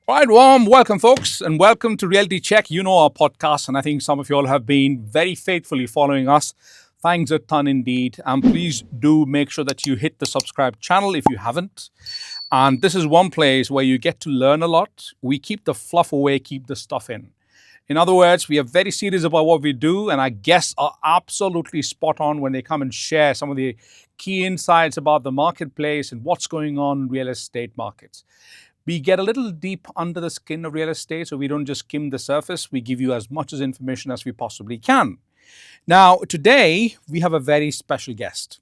All right, warm welcome, folks, and welcome to Realty Check. You know our podcast, and I think some of you all have been very faithfully following us. Thanks a ton indeed. And please do make sure that you hit the subscribe channel if you haven't. And this is one place where you get to learn a lot. We keep the fluff away, keep the stuff in. In other words, we are very serious about what we do, and our guests are absolutely spot on when they come and share some of the key insights about the marketplace and what's going on in real estate markets. We get a little deep under the skin of real estate, so we don't just skim the surface. We give you as much as information as we possibly can. Now, today, we have a very special guest.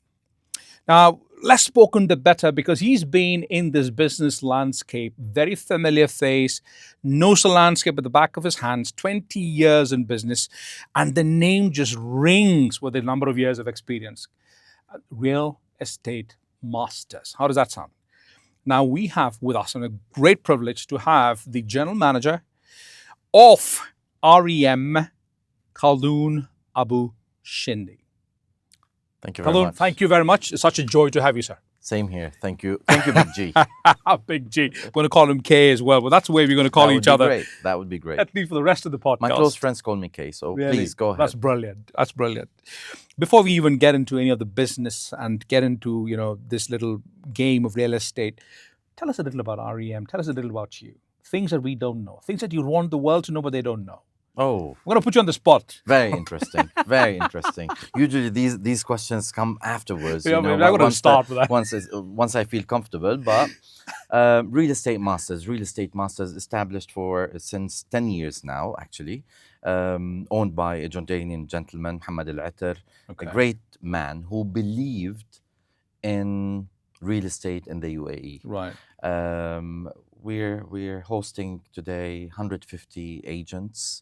Now, less spoken the better, because he's been in this business landscape, very familiar face, knows the landscape at the back of his hands, 20 years in business, and the name just rings with a number of years of experience. Real Estate Masters. How does that sound? Now we have with us, and a great privilege to have the general manager of REM, Khaldoun Abu Shindi. Thank you very Khaldoun, much. thank you very much. It's such a joy to have you, sir. Same here. Thank you. Thank you, Big G. Big G. We're going to call him K as well. Well, that's the way we're going to call each other. Great. That would be great. At least for the rest of the podcast. My close friends call me K, so Really? please go ahead. That's brilliant. That's brilliant. Before we even get into any of the business and get into, this little game of real estate, tell us a little about REM. Tell us a little about you. Things that we don't know. Things that you want the world to know, but they don't know. Oh, I'm going to put you on the spot. very interesting. Very interesting. Usually these questions come afterwards. Yeah, I'm going to start with that. Once I feel comfortable. But Real Estate Masters established since 10 years now, actually. Owned by a Jordanian gentleman, Mohammed Al-Atar, Okay. a great man who believed in real estate in the UAE. Right. We're hosting today 150 agents,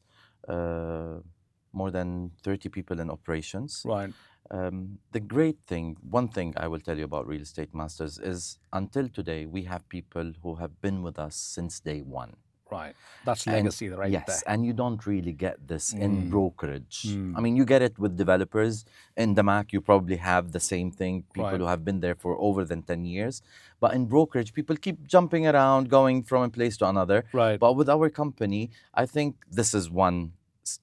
more than 30 people in operations. Right. The great thing, one thing I will tell you about Real Estate Masters is until today, we have people who have been with us since day one. Right. That's legacy, right? Yes, there. and you don't really get this in brokerage. I mean, you get it with developers. In DAMAC, you probably have the same thing, people Right. who have been there for over than 10 years. But in brokerage, people keep jumping around, going from a place to another. Right. But with our company, I think this is one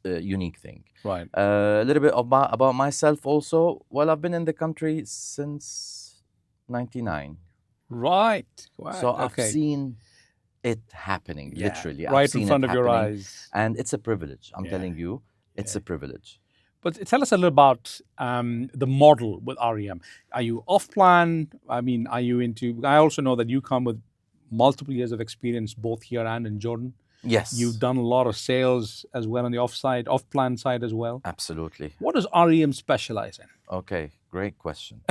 unique thing. Right. A little bit about myself also. Well, I've been in the country since 99. Right. So I've okay. seen it happening, Yeah, literally. I've right seen in front it of your happening. eyes. And it's a privilege. I'm Yeah. telling you, it's a privilege. But tell us a little about the model with REM. Are you off plan? I mean, are you into? I also know that you come with multiple years of experience both here and in Jordan. Yes. You've done a lot of sales as well on the off plan side as well. Absolutely. What does REM specialize in? Okay, great question.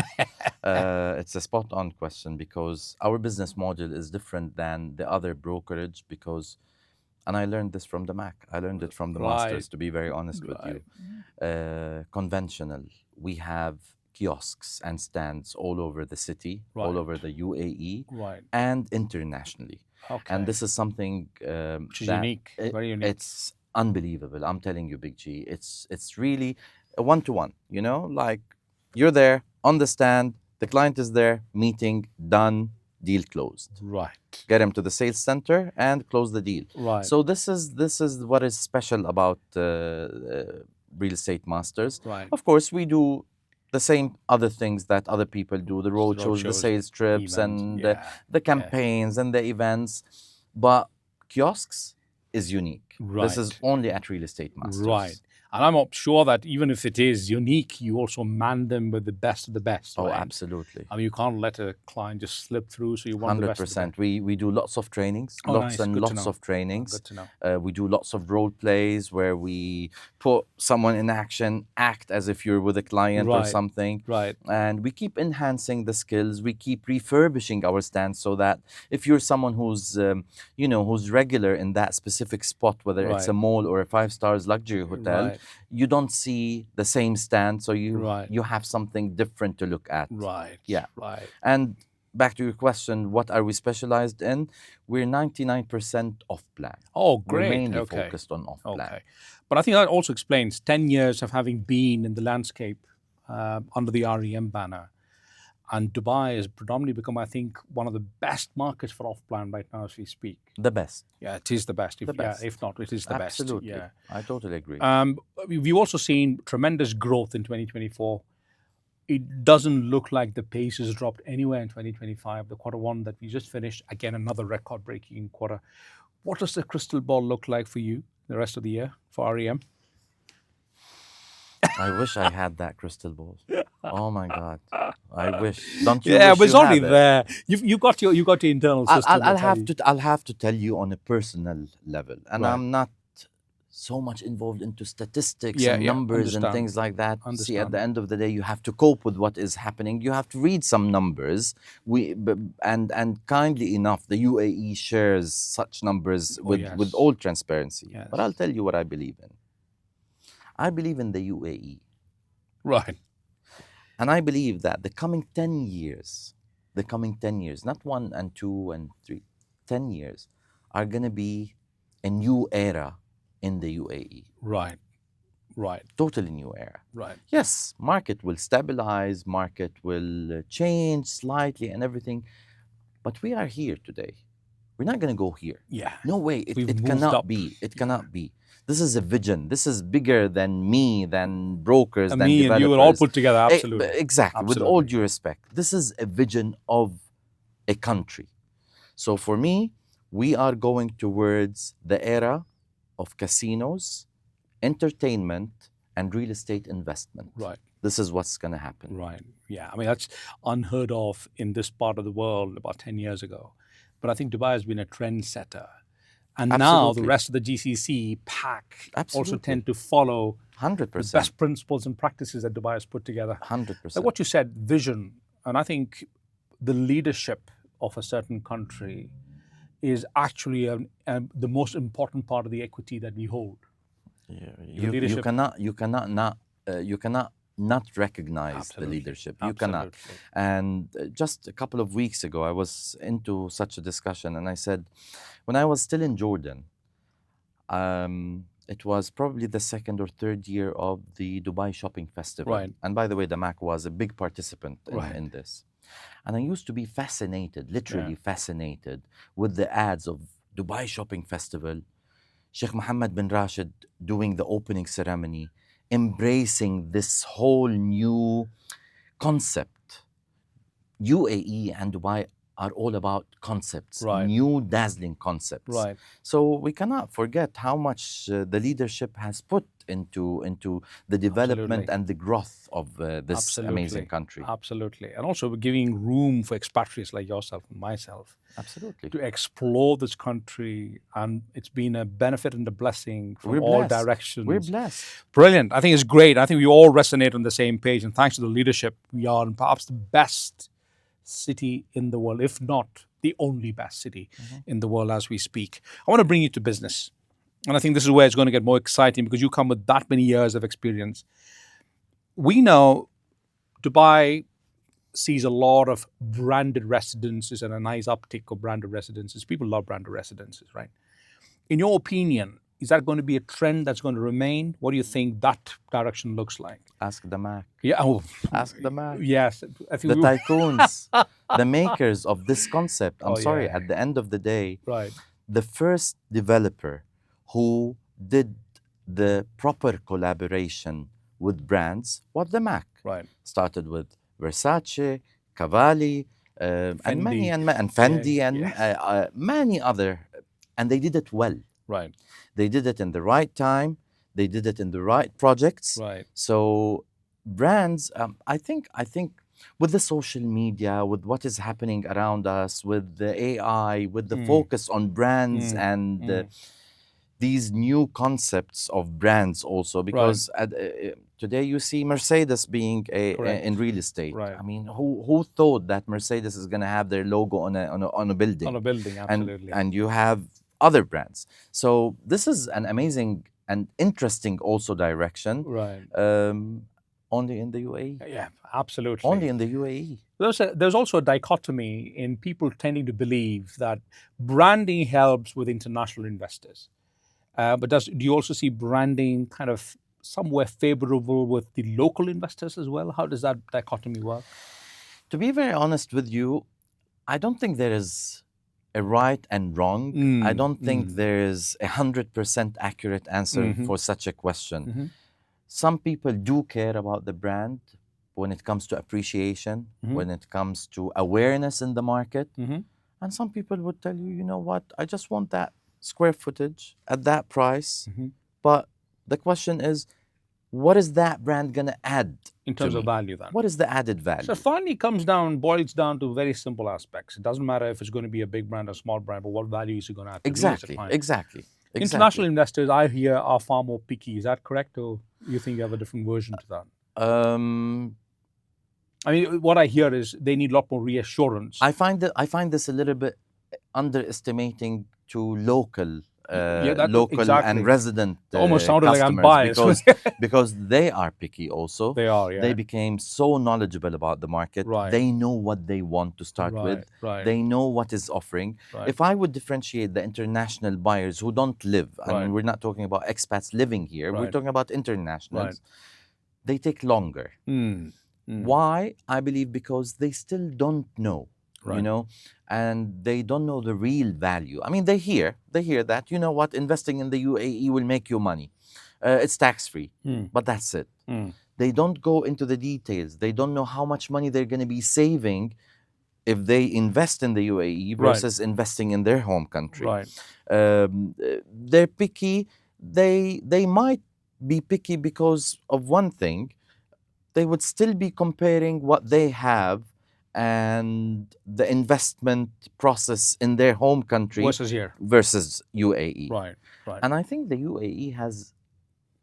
It's a spot on question because our business model is different than the other brokerage and I learned this from the Mac. I learned it from the Right. masters, to be very honest with you. Conventional. We have kiosks and stands all over the city, Right. all over the UAE, Right. and internationally. Okay. And this is something Which is that unique, very unique. It's unbelievable. I'm telling you, Big G. It's really a one-to-one. Like you're there on the stand, the client is there, meeting done, deal closed. Right. Get him to the sales center and close the deal. Right. So this is what is special about Real Estate Masters. Right. Of course, we do the same other things that other people do, the road shows, the roadshows, sales trips, events, and yeah, the campaigns and the events. But kiosks is unique. This is Right. only at Real Estate Masters. Right. And I'm sure that even if it is unique, you also man them with the best of the best. Oh, right? absolutely. I mean, you can't let a client just slip through. So you want the best of the best. 100%. We do lots of trainings, Oh, lots nice. and Good to lots know. of trainings. Good to know. We do lots of role plays where we put someone in action, act as if you're with a client or Right. something. Right. And we keep enhancing the skills. We keep refurbishing our stands so that if you're someone who's, who's regular in that specific spot, whether it's Right. a mall or a 5 stars luxury hotel, Right. you don't see the same stand. So Right. you have something different to look at. Right. Yeah. Right. And back to your question, what are we specialized in? We're 99% off plan. Oh, We're great. mainly Okay. focused on off plan. Okay. But I think that also explains 10 years of having been in the landscape under the REM banner. And Dubai has predominantly become, I think, one of the best markets for off-plan right now as we speak. The best. Yeah, it is the best. The best. Yeah, if not, it is the Absolutely. best. Yeah. I totally agree. We've also seen tremendous growth in 2024. It doesn't look like the pace has dropped anywhere in 2025. The quarter one that we just finished, again, another record-breaking quarter. What does the crystal ball look like for you the rest of the year for REM? I wish I had that crystal ball. Oh my God. I wish. Don't you Yeah, wish but it's you already had it? there. You got your internal system. I'll have to tell you on a personal level, and Right. I'm not so much involved into statistics Yeah, and yeah, numbers and understand. things like that. See, at Understand. the end of the day, you have to cope with what is happening. You have to read some numbers. And kindly enough, the UAE shares such numbers with yes. all transparency. Yes. But I'll tell you what I believe in. I believe in the UAE. Right. And I believe that the coming 10 years, not 1 and 2 and 3, 10 years, are going to be a new era in the UAE. Right. Right. Totally new era. Right. Yes, market will stabilize, market will change slightly and everything. But we are here today. We're not going to go here. Yeah. No way. We've It moved cannot up. be. It cannot be. This is a vision. This is bigger than me, than brokers, And than me and developers. you will all put together, absolutely. Exactly. With all due respect, this is a vision of a country. So for me, we are going towards the era of casinos, entertainment, and real estate investment. Right. This is what's going to happen. Right. Yeah. I mean, that's unheard of in this part of the world about 10 years ago. But I think Dubai has been a trendsetter. And now the rest of the GCC pack also tend to follow 100%. the best principles and practices that Dubai has put together. 100%. Like what you said, vision. And I think the leadership of a certain country is actually the most important part of the equity that we hold. You cannot not recognize the leadership. You cannot. And just a couple of weeks ago, I was into such a discussion, and I said, when I was still in Jordan, it was probably the second or third year of the Dubai Shopping Festival. Right. And by the way, DAMAC was a big participant in this. And I used to be fascinated, literally fascinated, with the ads of Dubai Shopping Festival, Sheikh Mohammed bin Rashid doing the opening ceremony, embracing this whole new concept. UAE and Dubai are all about concepts, new dazzling concepts. Right. So we cannot forget how much the leadership has put into the development and the growth of this amazing country. Absolutely. And also giving room for expatriates like yourself and myself. Absolutely. To explore this country. And it's been a benefit and a blessing from all directions. We're blessed. Brilliant. I think it's great. I think we all resonate on the same page. And thanks to the leadership, we are in perhaps the best city in the world, if not the only best city in the world as we speak. I want to bring you to business. And I think this is where it's going to get more exciting because you come with that many years of experience. We know Dubai sees a lot of branded residences and a nice uptick of branded residences. People love branded residences, right? In your opinion, is that going to be a trend that's going to remain? What do you think that direction looks like? Ask DAMAC. Yeah. Oh. Ask DAMAC. Yes. I think the tycoons, the makers of this concept. I'm sorry, at the end of the day, the first developer who did the proper collaboration with brands was DAMAC. Right. Started with Versace, Cavalli, and Fendi and many other, and they did it well. Right. They did it in the right time. They did it in the right projects. Right. So brands, I think with the social media, with what is happening around us, with the AI, with the focus on brands and these new concepts of brands also, because today you see Mercedes being in real estate. Right. I mean, who thought that Mercedes is going to have their logo on a building? On a building, absolutely. And you have other brands. So this is an amazing and interesting also direction. Right. Only in the UAE. Yeah, absolutely. Only in the UAE. There's also a dichotomy in people tending to believe that branding helps with international investors. But do you also see branding kind of somewhere favorable with the local investors as well? How does that dichotomy work? To be very honest with you, I don't think there is a right and wrong. I don't think there is 100% accurate answer for such a question. Some people do care about the brand when it comes to appreciation, when it comes to awareness in the market. And some people would tell you, you know what, I just want that square footage at that price. But the question is, what is that brand going to add in terms of value then? What is the added value? So finally boils down to very simple aspects. It doesn't matter if it's going to be a big brand or small brand, but what value is it going to add to me as a client? Exactly. International investors, I hear, are far more picky. Is that correct, or you think you have a different version to that? I mean, what I hear is they need a lot more reassurance. I find this a little bit underestimating to local and resident almost sounded like I'm customers biased. because they are picky also. They are, yeah. They became so knowledgeable about the market. Right. They know what they want to start with. Right. They know what is offering. Right. If I would differentiate the international buyers who don't live, and we're not talking about expats living here, we're talking about internationals, they take longer. Why? I believe because they still don't know. You know, and they don't know the real value. I mean, they hear that, you know what, investing in the UAE will make you money. It's tax-free, but that's it. They don't go into the details. They don't know how much money they're going to be saving if they invest in the UAE versus investing in their home country. They're picky. They might be picky because of one thing. They would still be comparing what they have and the investment process in their home country versus UAE. Right. And I think the UAE has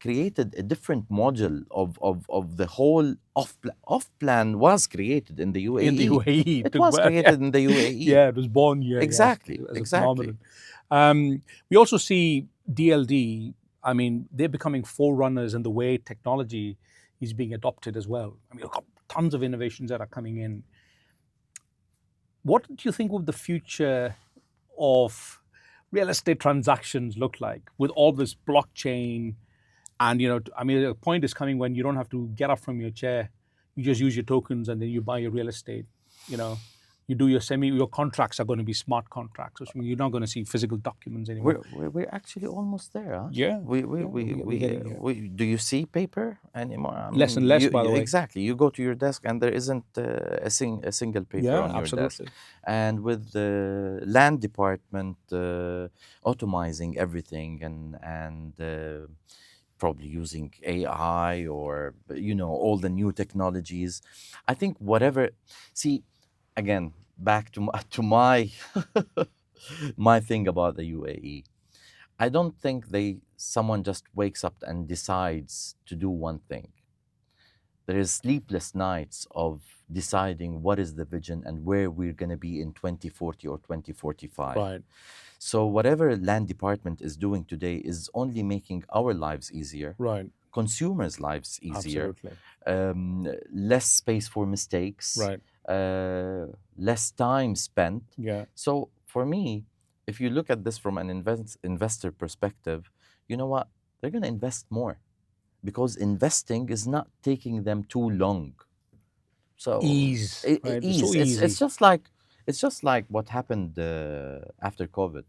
created a different module of the whole off-plan was created in the UAE. In the UAE. It was created in the UAE. Yeah, it was born here. Exactly. Yes, exactly. We also see DLD, I mean, they're becoming forerunners in the way technology is being adopted as well. I mean, we've got tons of innovations that are coming in. What do you think would the future of real estate transactions look like with all this blockchain? And, you know, I mean, the point is coming when you don't have to get up from your chair. You just use your tokens and then you buy your real estate. You know, you do your contracts are going to be smart contracts, which means you're not going to see physical documents anymore. We're actually almost there, huh? Yeah. Do you see paper anymore? I mean, less and less, by the way. Exactly. You go to your desk and there isn't a single paper on your desk. And with the land department automizing everything and probably using AI or, you know, all the new technologies, I think again, back to my my thing about the UAE. I don't think someone just wakes up and decides to do one thing. There is sleepless nights of deciding what is the vision and where we're going to be in 2040 or 2045. Right. So whatever land department is doing today is only making our lives easier. Right. Consumers' lives easier. Absolutely. Less space for mistakes. Right. Less time spent. Yeah. So for me, if you look at this from an investor perspective, you know what? They're going to invest more because investing is not taking them too long. So ease. Ease. So easy. It's just like what happened after COVID.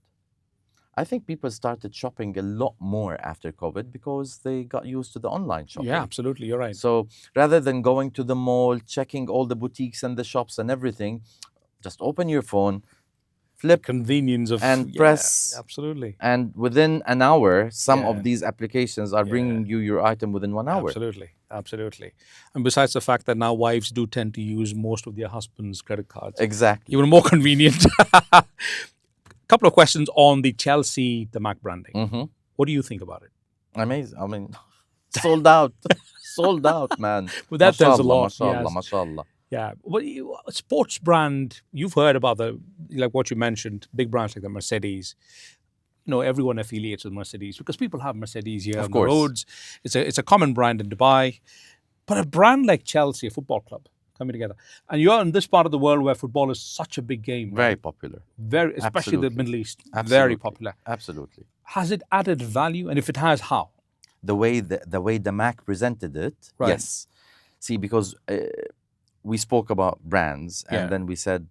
I think people started shopping a lot more after COVID because they got used to the online shopping. Yeah, absolutely. You're right. So rather than going to the mall, checking all the boutiques and the shops and everything, just open your phone, flip, convenience of and press. Absolutely. And within an hour, some of these applications are bringing you your item within 1 hour. Absolutely. And besides the fact that now wives do tend to use most of their husband's credit cards. Exactly. Even more convenient. Couple of questions on the Chelsea DAMAC branding. Mm-hmm. What do you think about it? Amazing. I mean, sold out. Sold out, man. Well, that tells a lot. Mashallah, mashallah. Yeah. Well, sports brand, you've heard about like what you mentioned, big brands like the Mercedes. You know, everyone affiliates with Mercedes because people have Mercedes here on the roads. It's a common brand in Dubai. But a brand like Chelsea, a football club, coming together. And you're in this part of the world where football is such a big game. Very popular. Especially the Middle East. Absolutely. Very popular. Absolutely. Has it added value? And if it has, how? The way DAMAC presented it, yes. See, because we spoke about brands, and Yeah. then we said,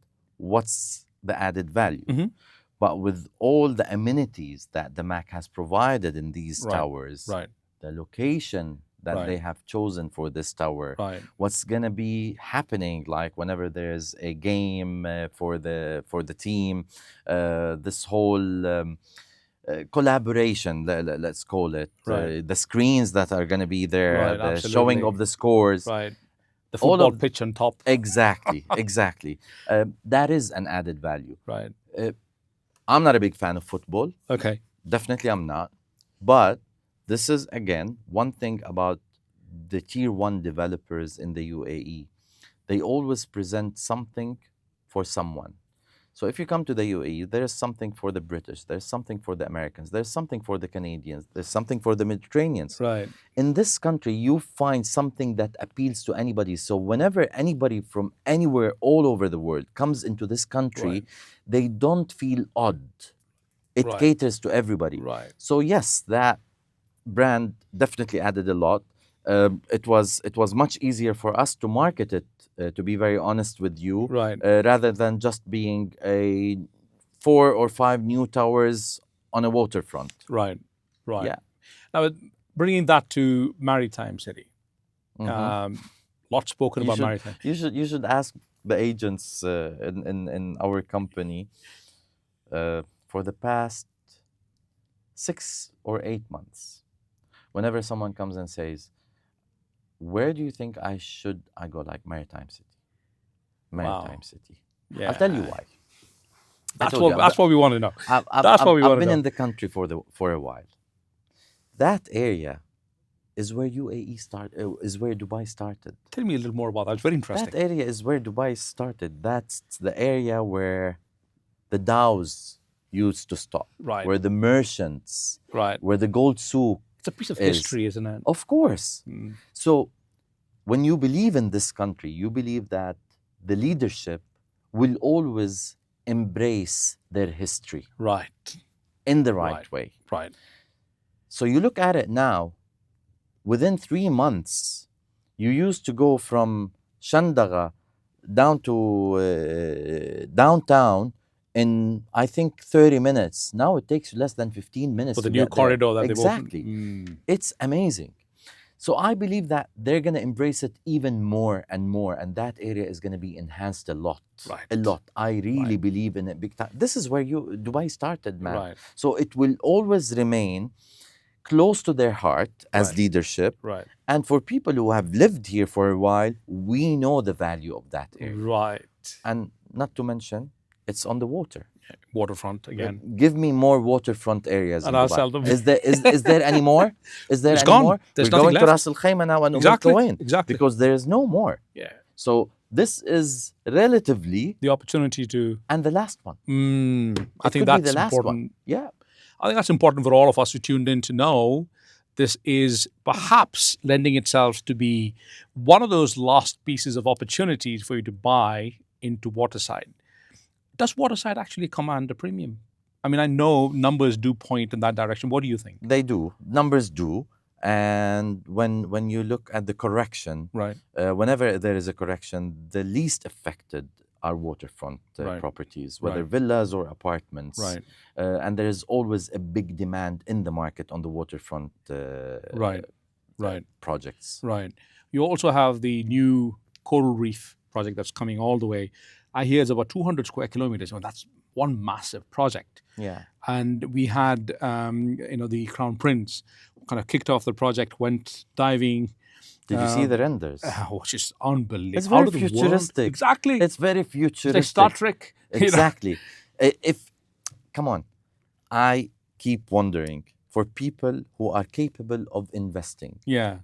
what's the added value? Mhm. But with all the amenities that DAMAC has provided in these Right. towers, Right. the location that Right. they have chosen for this tower, Right. what's gonna be happening, like whenever there's a game for the team, this whole collaboration, let's call it, Right. the screens that are gonna be there, Right. the showing Absolutely. of the scores, Right. The all football of pitch on top. exactly. That is an added value. Right. I'm not a big fan of football. Okay. Definitely, I'm not. But this is, again, one thing about the tier one developers in the UAE. They always present something for someone. So if you come to the UAE, there's something for the British, there's something for the Americans, there's something for the Canadians, there's something for the Mediterraneans. Right. In this country, you find something that appeals to anybody. So whenever anybody from anywhere all over the world comes into this country, Right. they don't feel odd. It Right. caters to everybody. Right. So yes, that brand definitely added a lot. It was much easier for us to market it, to be very honest with you, Right. rather than just being a 4 or 5 new towers on a waterfront. Right. Right. Yeah. Now, bringing that to Maritime City. Mhm. Lots spoken You about should, Maritime. you should ask the agents in our company for the past 6 or 8 months. Whenever someone comes and says, "Where do you think I go?" Like Maritime City, Maritime Wow. City. Yeah. I'll tell you why. I That's told you, what we want to know. That's what we I've want to been know. in the country for a while. That area is where UAE is where Dubai started. Tell me a little more about that. It's very interesting. That area is where Dubai started. That's the area where the dhows used to stop, Right. where the merchants, Right. where the gold souk It's a piece of is. history, isn't it? Of course. Mm. So when you believe in this country, you believe that the leadership will always embrace their history Right. in the right Right. way. Right. So you look at it now, within 3 months, you used to go from Shandaga down to downtown in, I think, 30 minutes. Now it takes less than 15 minutes For the to new get there. corridor that they've opened. Exactly. Mm. It's amazing. So I believe that they're going to embrace it even more and more, and that area is going to be enhanced a lot. Right. A lot. I really Right. believe in it big time. This is where Dubai started, man. Right. So it will always remain close to their heart as Right. leadership. Right. And for people who have lived here for a while, we know the value of that area. Right. And not to mention, it's on the water. Waterfront again. Give me more waterfront areas And in I'll Dubai. sell them. Is there any more? Is there It's any gone. more? There's We're nothing going to left. Ras Al Khaimah now and Exactly. Umm Exactly. because there is no more. Yeah. So this is relatively, The opportunity to. and the last one. I It think could be that's the last important. one. Yeah. I think that's important for all of us who tuned in to know this is perhaps lending itself to be one of those lost pieces of opportunities for you to buy into Waterside. Does Waterside actually command a premium? I mean, I know numbers do point in that direction. What do you think? They do. Numbers do. And when you look at the correction, Right. whenever there is a correction, the least affected are waterfront Right. properties, whether Right. villas or apartments. Right. And there is always a big demand in the market on the waterfront Right. Right. projects. Right. You also have the new Coral Reef project that's coming all the way. I hear it's about 200 square kilometers. Well, that's one massive project. Yeah. And we had, the Crown Prince kind of kicked off the project, went diving. Did you see the renders? Which is unbelievable. It's very Out of the world. futuristic. Exactly. It's very It's futuristic. like Star Trek. Exactly. Come on, I keep wondering, for people who are capable of investing, Yeah.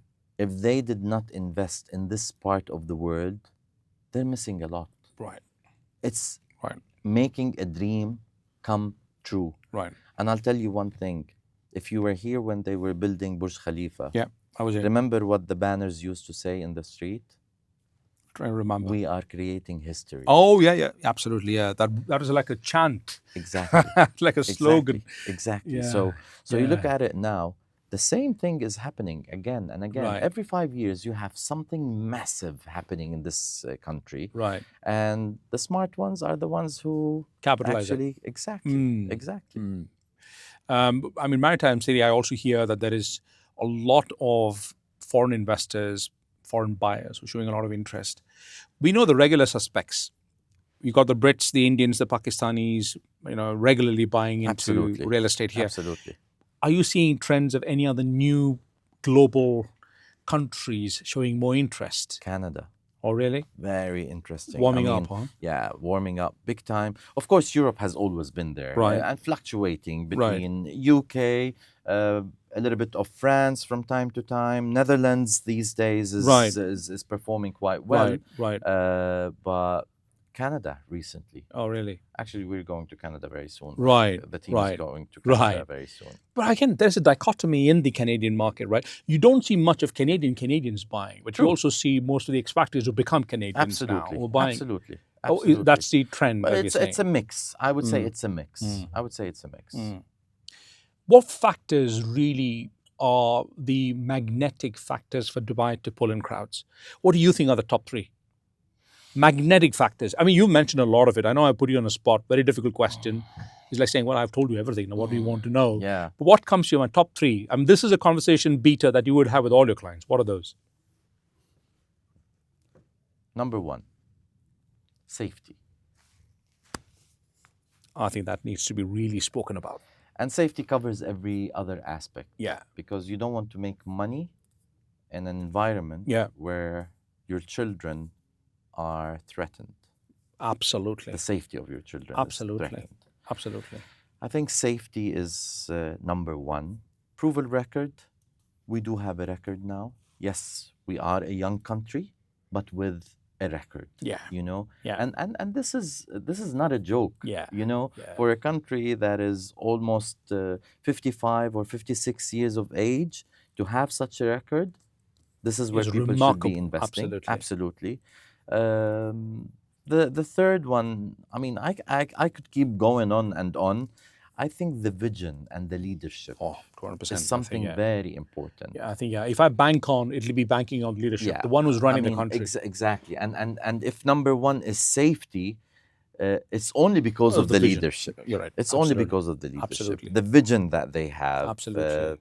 if they did not invest in this part of the world, they're missing a lot. Right. It's Right. making a dream come true. Right. And I'll tell you one thing. If you were here when they were building Burj Khalifa, Yeah. I was here. remember what the banners used to say in the street? Trying to remember. We are creating history. Oh, yeah, yeah. Absolutely. Yeah. That was like a chant. Exactly. Like a slogan. Exactly. Yeah. So you look Yeah. at it now, The same thing is happening again and again. Right. Every 5 years, you have something massive happening in this country. Right. And the smart ones are the ones who Capitalize it. actually, exactly, exactly. I mean, Maritime City, I also hear that there is a lot of foreign investors, foreign buyers who are showing a lot of interest. We know the regular suspects. You got the Brits, the Indians, the Pakistanis, regularly buying into Absolutely. real estate here. Absolutely. Are you seeing trends of any other new global countries showing more interest? Canada. Oh, really? Very interesting. Warming up, huh? Yeah, warming up big time. Of course, Europe has always been there, Right. and fluctuating Right. between UK, a little bit of France from time to time. Netherlands these days is Right. is performing quite well. Right. But Canada recently. Oh, really? Actually, we're going to Canada very soon. Right. The team Right. is going to Canada Right. very soon. But again, there's a dichotomy in the Canadian market, right? You don't see much of Canadians buying, but you True. also see most of the expatriates who become Canadians Absolutely. now who are buying. Absolutely. Oh, Absolutely. that's the trend But that you're saying. it's a mix. I would say it's a mix. I would say it's a mix. What factors really are the magnetic factors for Dubai to pull in crowds? What do you think are the top three? Magnetic factors. I mean, you mentioned a lot of it. I know I put you on a spot. Very difficult question. It's like saying, well, I've told you everything. Now, what do you want to know? Yeah. But what comes to your mind? Top three. I mean, this is a conversation beta that you would have with all your clients. What are those? Number one, safety. I think that needs to be really spoken about. And safety covers every other aspect. Yeah. Because you don't want to make money in an environment where your children are threatened. Absolutely. The safety of your children Absolutely. is threatened. Absolutely. I think safety is number one. Proven record. We do have a record now. Yes, we are a young country, but with a record. Yeah. Yeah. And this is not a joke. Yeah. For a country that is almost 55 or 56 years of age to have such a record, this is where people should be investing. Absolutely. The third one, I mean, I could keep going on and on. I think the vision and the leadership 200%, is something very important. Yeah, I think, if I bank on, it'll be banking on leadership, the one who's running the country. Exactly. And if number one is safety, it's only because of the leadership. You're right. It's only because of the leadership. Absolutely. The vision that they have. Absolutely.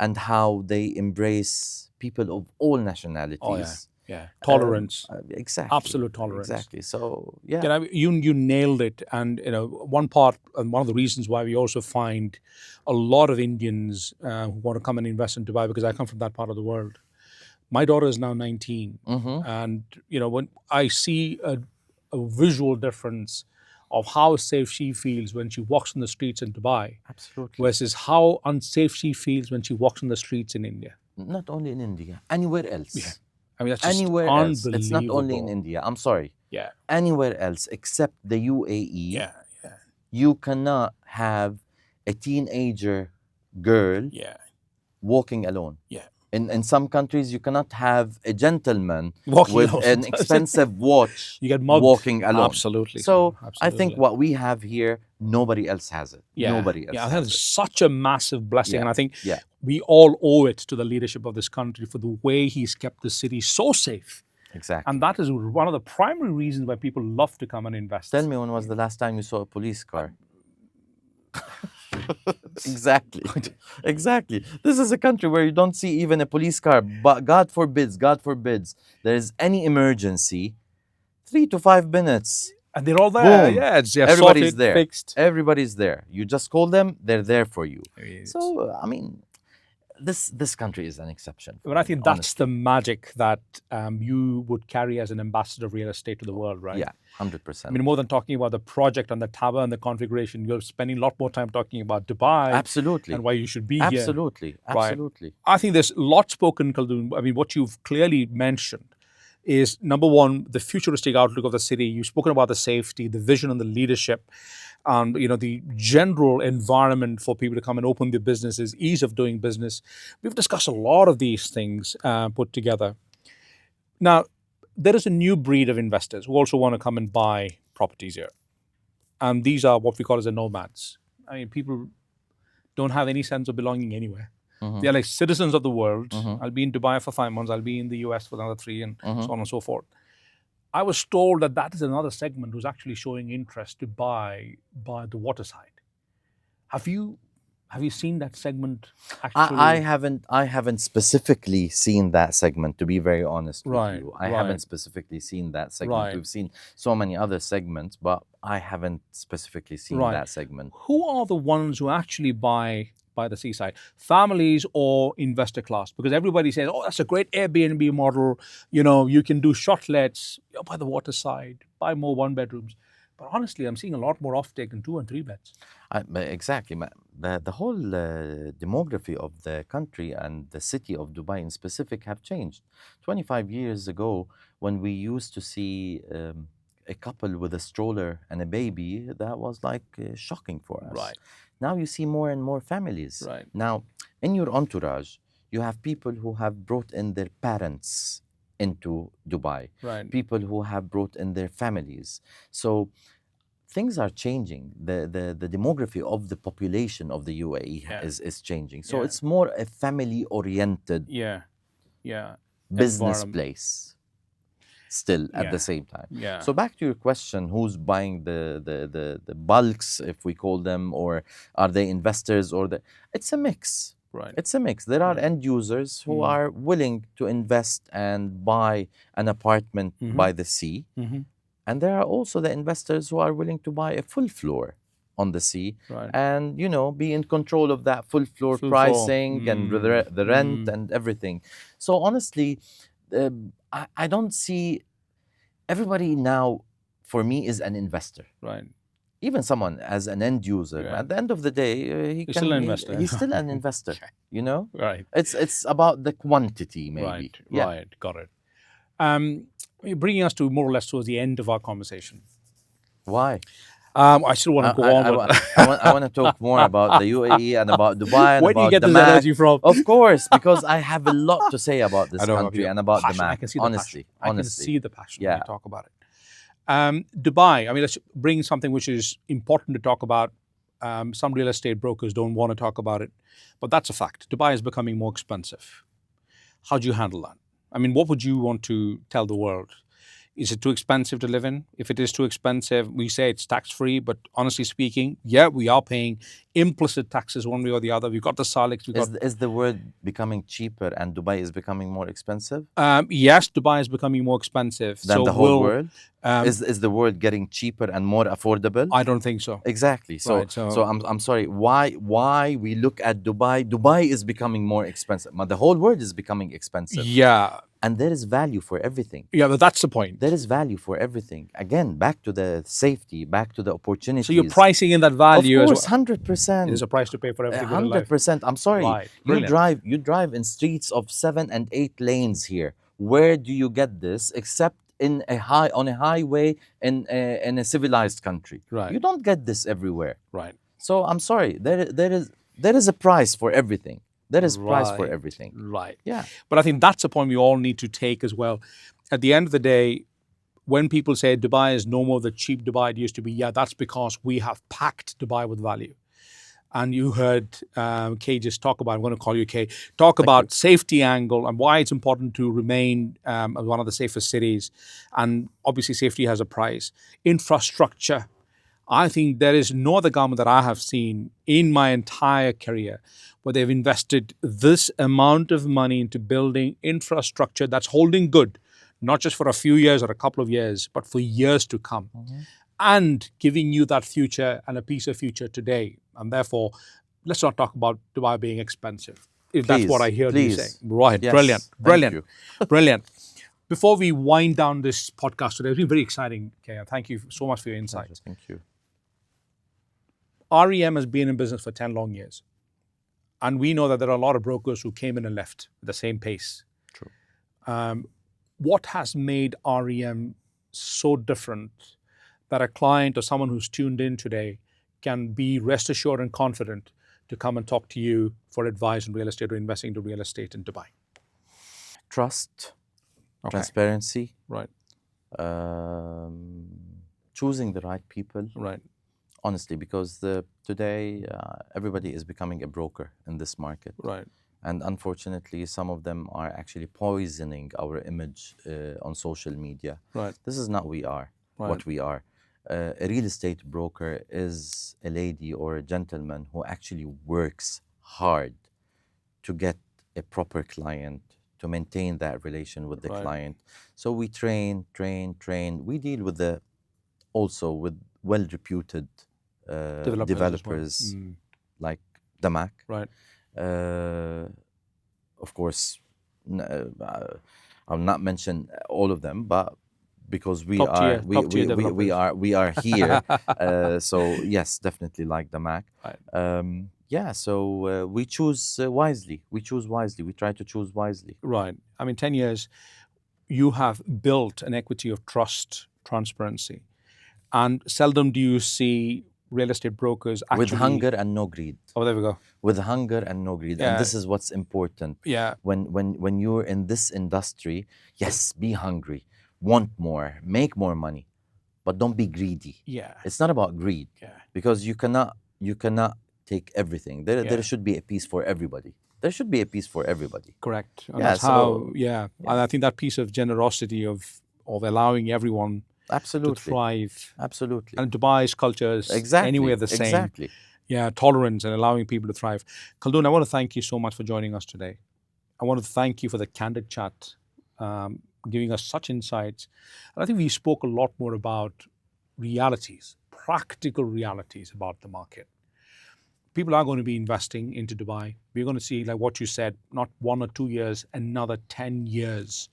And how they embrace people of all nationalities. Oh, yeah. Tolerance. Exactly. Absolute tolerance. Exactly. So, yeah. You nailed it. And, one part, and one of the reasons why we also find a lot of Indians who want to come and invest in Dubai, because I come from that part of the world. My daughter is now 19. And, when I see a visual difference of how safe she feels when she walks on the streets in Dubai. Absolutely. Versus how unsafe she feels when she walks on the streets in India. Not only in India, anywhere else. Yeah. I mean, that's just anywhere else. It's not only in India. I'm sorry. Yeah. Anywhere else except the UAE. Yeah. You cannot have a teenager girl walking alone. Yeah. In some countries, you cannot have a gentleman walking with alone. an expensive watch you get mugged. Walking alone. Absolutely. So I think what we have here, nobody else has it. Yeah. Nobody else has that is such a massive blessing. And I think Yeah. we all owe it to the leadership of this country for the way he's kept the city so safe. Exactly. And that is one of the primary reasons why people love to come and invest. Tell me, when was the last time you saw a police car? Exactly. Exactly. This is a country where you don't see even a police car, but God forbids, there is any emergency, 3 to 5 minutes. And they're all there. Boom. Yeah, it's Everybody's sorted, there. fixed. Everybody's there. You just call them, they're there for you. It's- So, I mean, this country is an exception. But I think that's the magic that you would carry as an ambassador of real estate to the world, right? Yeah, 100%. I mean, more than talking about the project and the tower and the configuration, you're spending a lot more time talking about Dubai. Absolutely. And why you should be here. Absolutely. Absolutely. I think there's a lot spoken, Khaldoun. I mean, what you've clearly mentioned is, number one, the futuristic outlook of the city. You've spoken about the safety, the vision and the leadership, and the general environment for people to come and open their businesses, ease of doing business. We've discussed a lot of these things put together. Now, there is a new breed of investors who also want to come and buy properties here. And these are what we call as the nomads. I mean, people don't have any sense of belonging anywhere. Mhm. They are like citizens of the world. Mhm. I'll be in Dubai for 5 months. I'll be in the US for another 3, and Mhm. so on and so forth. I was told that that is another segment who's actually showing interest to buy the waterside. Have you seen that segment I actually? haven't specifically seen that segment, to be very honest with Right, you. I haven't right, specifically seen that segment. right, We've seen so many other segments, but I haven't specifically seen right. that segment. Who are the ones who actually buy by the seaside? Families or investor class? Because everybody says, "Oh, that's a great Airbnb model. You can do short lets by the waterside, buy more one bedrooms." But honestly, I'm seeing a lot more offtake in 2 and 3 beds. But exactly. The whole demography of the country and the city of Dubai in specific have changed. 25 years ago, when we used to see a couple with a stroller and a baby, that was like shocking for us. Right, Now you see more and more families. right, Now, in your entourage, you have people who have brought in their parents into Dubai, right. people who have brought in their families. So things are changing. The demography of the population of the UAE Yeah, is changing. So yeah, it's more a family oriented yeah, yeah. business Environment. place still at the Yeah, same time. yeah. So back to your question, who's buying the bulks, if we call them, or are they investors, or it's a mix. Right. It's a mix. There are Right. end users who are willing to invest and buy an apartment by the sea. Mm-hmm. And there are also the investors who are willing to buy a full floor on the sea Right. and, be in control of that full floor Full floor. pricing and the rent and everything. So honestly, I don't see everybody now, for me, is an investor. Right. Even someone as an end user, Yeah. at the end of the day, He's still an investor. he's still an investor. Right. It's about the quantity, maybe. Right. Yeah. Right. Got it. You're bringing us to more or less towards the end of our conversation. Why? I still want to go on, but I want to talk more about the UAE and about Dubai and where do you about get this DAMAC. energy from? Of course, because I have a lot to say about I this know, country yeah. and about Passion. I DAMAC. can see the Honestly, passion. I can honestly. see the passion when Yeah. you talk about it. Dubai. I mean, let's bring something which is important to talk about. Some real estate brokers don't want to talk about it, but that's a fact. Dubai is becoming more expensive. How do you handle that? I mean, what would you want to tell the world? Is it too expensive to live in? If it is too expensive, we say it's tax-free, but honestly speaking, yeah, we are paying implicit taxes one way or the other. We've got the SALIX, Is the world becoming cheaper and Dubai is becoming more expensive yes, Dubai is becoming more expensive. than So the whole world? um, Is the world getting cheaper and more affordable? I don't think so. Exactly. So Right. so I'm sorry. Why we look at Dubai? Dubai is becoming more expensive. But the whole world is becoming expensive. Yeah. And there is value for everything. Yeah, but that's the point. There is value for everything. Again, back to the safety, back to the opportunities. So you're pricing in that value Of course, as well. 100%. There's a price to pay for everything good in life. 100%. I'm sorry. Right. Brilliant. You drive in streets of 7 and 8 lanes here. Where do you get this except on a highway in a civilized country? Right. You don't get this everywhere. Right. So I'm sorry. There is a price for everything. There is price for everything. Right. Yeah. But I think that's a point we all need to take as well. At the end of the day, when people say Dubai is no more the cheap Dubai it used to be, yeah, that's because we have packed Dubai with value. And you heard Kay just talk about, I'm going to call you Kay, talk about safety angle and why it's important to remain as one of the safest cities. And obviously safety has a price. Infrastructure. I think there is no other government that I have seen in my entire career where they've invested this amount of money into building infrastructure that's holding good, not just for a few years or a couple of years, but for years to come, and giving you that future and a piece of future today. And therefore, let's not talk about Dubai being expensive, if that's what I hear you saying. Right, Yes. brilliant, Thank brilliant, you. brilliant. Before we wind down this podcast today, it's been very exciting, Kay. Thank you so much for your insights. Thank you. REM has been in business for 10 long years. And we know that there are a lot of brokers who came in and left at the same pace. True. What has made REM so different that a client or someone who's tuned in today can be rest assured and confident to come and talk to you for advice on real estate or investing into real estate in Dubai? Trust, transparency, Right, choosing the right people. right, Honestly, because today everybody is becoming a broker in this market. right, And unfortunately, some of them are actually poisoning our image on social media. Right. This is not what we are. A real estate broker is a lady or a gentleman who actually works hard to get a proper client, to maintain that relation with the Right. client. So we train. We deal with also with well-reputed developers like DAMAC. Right. Of course, I'll not mention all of them, but because Top tier developers. we are here, so yes, definitely like the Mac. Right. Yeah, so we choose wisely. We choose wisely. We try to choose wisely. Right. I mean, 10 years, you have built an equity of trust, transparency, and seldom do you see real estate brokers actually With hunger and no greed. Oh, there we go. With hunger and no greed, Yeah. and this is what's important. Yeah. When you're in this industry, yes, be hungry, want more, make more money, but don't be greedy. Yeah. It's not about greed. Yeah. Because you cannot take everything. There should be a piece for everybody. There should be a piece for everybody. Correct. And Yeah, that's how, and I think that piece of generosity of allowing everyone Absolutely. to thrive. Absolutely. And Dubai's culture is anywhere the same. Exactly. Yeah, tolerance and allowing people to thrive. Khaldoun, I want to thank you so much for joining us today. I want to thank you for the candid chat, giving us such insights. And I think we spoke a lot more about realities, practical realities about the market. People are going to be investing into Dubai. We're going to see, like what you said, not 1 or 2 years, another 10 years.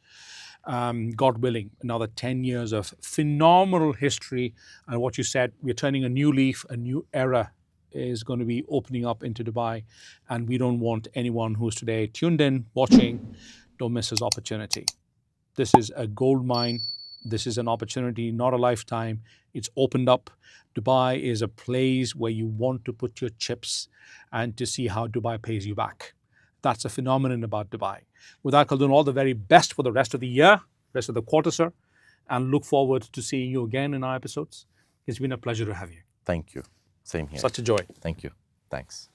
God willing, another 10 years of phenomenal history. And what you said, we're turning a new leaf, a new era is going to be opening up into Dubai. And we don't want anyone who's today tuned in, watching, don't miss this opportunity. This is a gold mine. This is an opportunity, not a lifetime. It's opened up. Dubai is a place where you want to put your chips and to see how Dubai pays you back. That's a phenomenon about Dubai. With that, Khaldoun, all the very best for the rest of the year, rest of the quarter, sir, and look forward to seeing you again in our episodes. It's been a pleasure to have you. Thank you. Same here. Such a joy. Thank you. Thanks.